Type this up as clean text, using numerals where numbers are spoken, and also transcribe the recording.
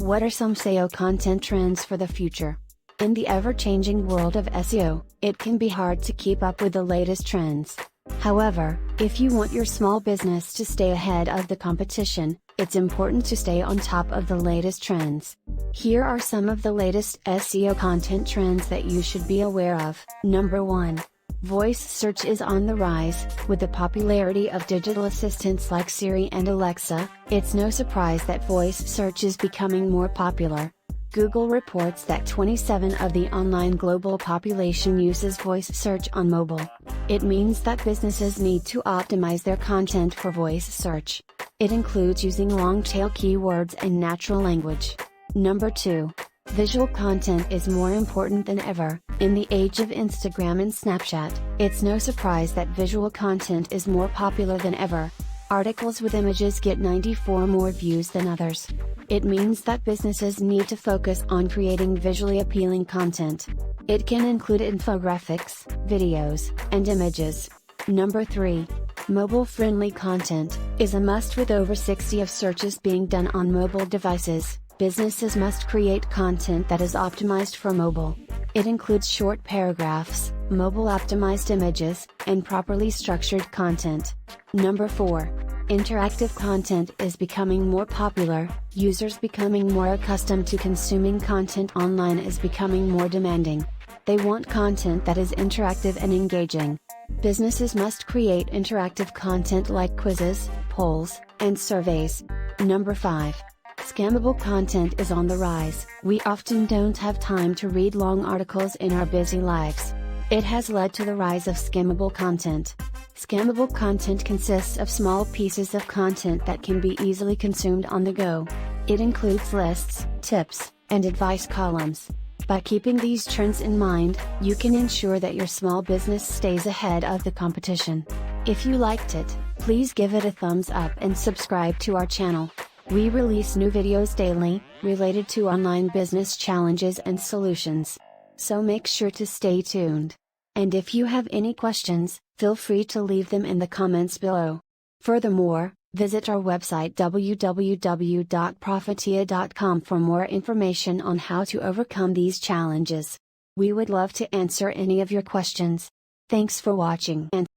What are some SEO content trends for the future? In the ever-changing world of SEO, it can be hard to keep up with the latest trends. However, if you want your small business to stay ahead of the competition, it's important to stay on top of the latest trends. Here are some of the latest SEO content trends that you should be aware of. Number 1. Voice search is on the rise. With the popularity of digital assistants like Siri and Alexa, it's no surprise that voice search is becoming more popular. Google reports that 27% of the online global population uses voice search on mobile. It means that businesses need to optimize their content for voice search. It includes using long-tail keywords and natural language. Number 2. Visual content is more important than ever. In the age of Instagram and Snapchat, it's no surprise that visual content is more popular than ever. Articles with images get 94 more views than others. It means that businesses need to focus on creating visually appealing content. It can include infographics, videos, and images. Number 3. Mobile-friendly content is a must. With over 60% of searches being done on mobile devices, businesses must create content that is optimized for mobile. It includes short paragraphs, mobile-optimized images, and properly structured content. Number 4. Interactive content is becoming more popular. Users becoming more accustomed to consuming content online is becoming more demanding. They want content that is interactive and engaging. Businesses must create interactive content like quizzes, polls, and surveys. Number 5. Scammable content is on the rise. We often don't have time to read long articles in our busy lives. It has led to the rise of scammable content. Scammable content consists of small pieces of content that can be easily consumed on the go. It includes lists, tips, and advice columns. By keeping these trends in mind, you can ensure that your small business stays ahead of the competition. If you liked it, please give it a thumbs up and subscribe to our channel. We release new videos daily, related to online business challenges and solutions. So make sure to stay tuned. And if you have any questions, feel free to leave them in the comments below. Furthermore, visit our website www.profitiya.com for more information on how to overcome these challenges. We would love to answer any of your questions. Thanks for watching and